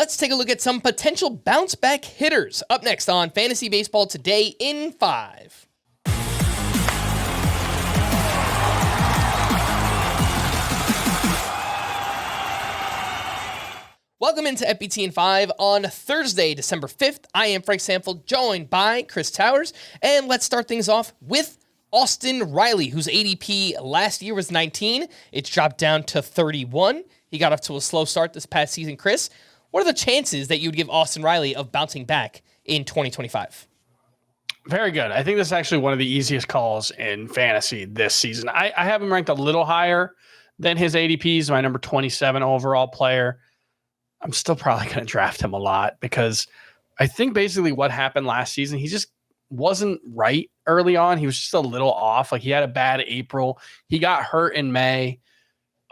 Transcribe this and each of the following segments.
Let's take a look at some potential bounce-back hitters. Up next on Fantasy Baseball Today in 5. Welcome into FBT in 5 on Thursday, December 5th. I am Frank Stampfl, joined by Chris Towers. And let's start things off with Austin Riley, whose ADP last year was 19. It's dropped down to 31. He got off to a slow start this past season. Chris, what are the chances that you would give Austin Riley of bouncing back in 2025? Very good. I think this is actually one of the easiest calls in fantasy this season. I have him ranked a little higher than his ADP. He's my number 27 overall player. I'm still probably going to draft him a lot because I think basically what happened last season, he just wasn't right early on. He was just a little off. Like he had a bad April. He got hurt in May.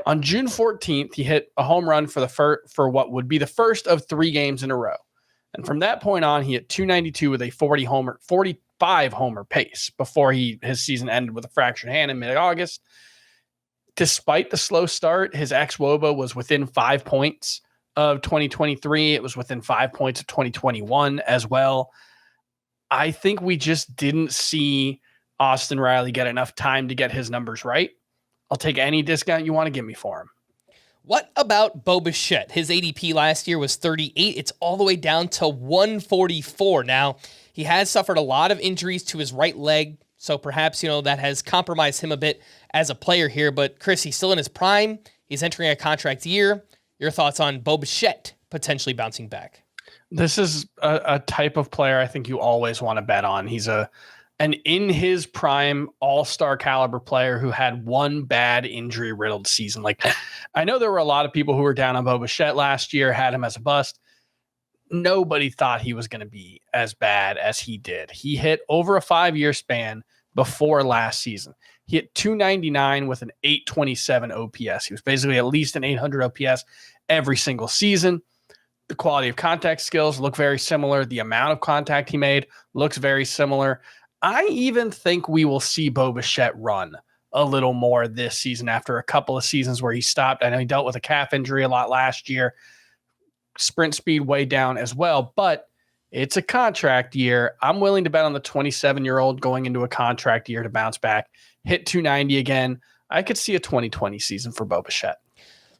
On June 14th, he hit a home run for what would be the first of 3 games in a row. And from that point on, he hit 292 with a 45 homer pace before his season ended with a fractured hand in mid-August. Despite the slow start, his xWOBA was within 5 points of 2023. It was within 5 points of 2021 as well. I think we just didn't see Austin Riley get enough time to get his numbers right. I'll take any discount you want to give me for him. What about Bo Bichette? His ADP last year was 38. It's all the way down to 144. Now, he has suffered a lot of injuries to his right leg, so perhaps, that has compromised him a bit as a player here. But, Chris, he's still in his prime. He's entering a contract year. Your thoughts on Bo Bichette potentially bouncing back? This is a type of player I think you always want to bet on. He's an in his prime all-star caliber player who had one bad injury-riddled season. Like, I know there were a lot of people who were down on Bo Bichette last year, had him as a bust. Nobody thought he was going to be as bad as he did. He hit over a 5-year span before last season. He hit 299 with an 827 OPS. He was basically at least an 800 OPS every single season. The quality of contact skills look very similar. The amount of contact he made looks very similar. I even think we will see Bo Bichette run a little more this season after a couple of seasons where he stopped. I know he dealt with a calf injury a lot last year. Sprint speed way down as well, but it's a contract year. I'm willing to bet on the 27-year-old going into a contract year to bounce back, hit 290 again. I could see a 2020 season for Bo Bichette.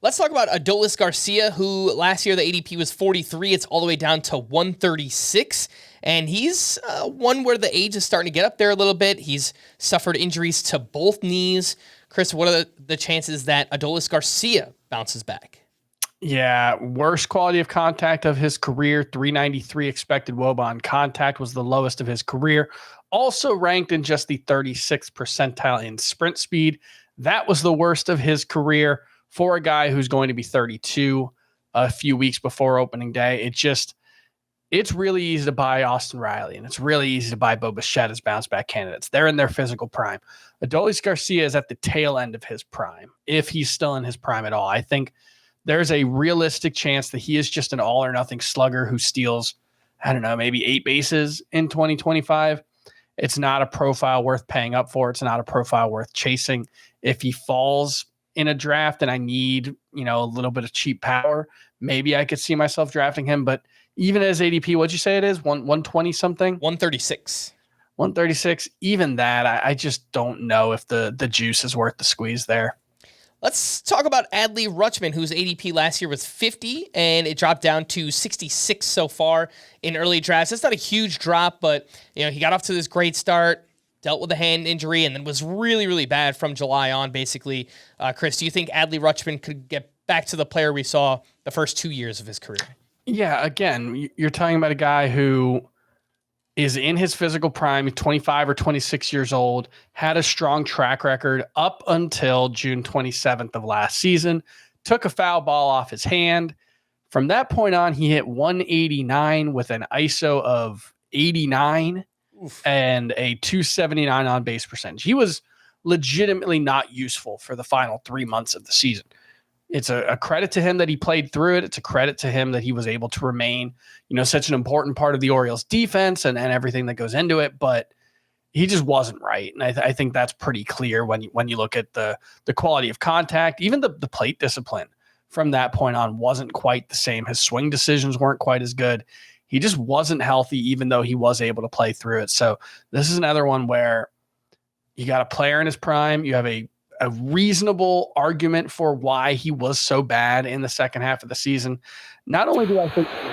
Let's talk about Adolis Garcia, who last year the ADP was 43. It's all the way down to 136. And he's one where the age is starting to get up there a little bit. He's suffered injuries to both knees. Chris, what are the chances that Adolis Garcia bounces back? Yeah, worst quality of contact of his career. 393 expected WOBA on contact was the lowest of his career. Also ranked in just the 36th percentile in sprint speed. That was the worst of his career for a guy who's going to be 32 a few weeks before opening day. It's really easy to buy Austin Riley, and it's really easy to buy Bo Bichette as bounce-back candidates. They're in their physical prime. Adolis Garcia is at the tail end of his prime, if he's still in his prime at all. I think there's a realistic chance that he is just an all-or-nothing slugger who steals, maybe 8 bases in 2025. It's not a profile worth paying up for. It's not a profile worth chasing. If he falls in a draft and I need, a little bit of cheap power, maybe I could see myself drafting him. But even as ADP, what'd you say it is? 120 something? 136. 136. Even that, I just don't know if the juice is worth the squeeze there. Let's talk about Adley Rutschman, whose ADP last year was 50, and it dropped down to 66 so far in early drafts. It's not a huge drop, but he got off to this great start, dealt with a hand injury, and then was really, really bad from July on, basically. Chris, do you think Adley Rutschman could get back to the player we saw the first 2 years of his career? Yeah, again, you're talking about a guy who is in his physical prime, 25 or 26 years old, had a strong track record up until June 27th of last season, took a foul ball off his hand. From that point on, he hit 189 with an ISO of 89. Oof. And a 279 on base percentage. He was legitimately not useful for the final 3 months of the season. It's a credit to him that he played through it. It's a credit to him that he was able to remain, such an important part of the Orioles defense and everything that goes into it. But he just wasn't right. And I think that's pretty clear when you look at the quality of contact, even the plate discipline from that point on wasn't quite the same. His swing decisions weren't quite as good. He just wasn't healthy, even though he was able to play through it. So this is another one where you got a player in his prime. You have a reasonable argument for why he was so bad in the second half of the season. Not only do I think he's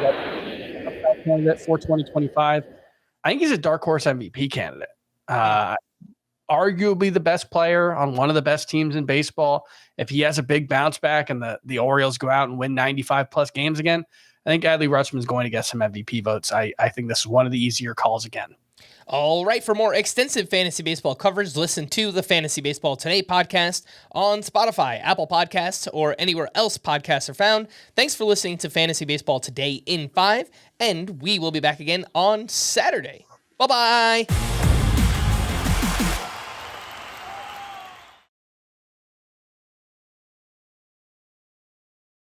a candidate for 2025, I think he's a dark horse MVP candidate. Arguably the best player on one of the best teams in baseball. If he has a big bounce back and the Orioles go out and win 95 plus games again, I think Adley Rutschman is going to get some MVP votes. I think this is one of the easier calls again. All right, for more extensive fantasy baseball coverage, listen to the Fantasy Baseball Today podcast on Spotify, Apple Podcasts, or anywhere else podcasts are found. Thanks for listening to Fantasy Baseball Today in 5, and we will be back again on Saturday. Bye-bye.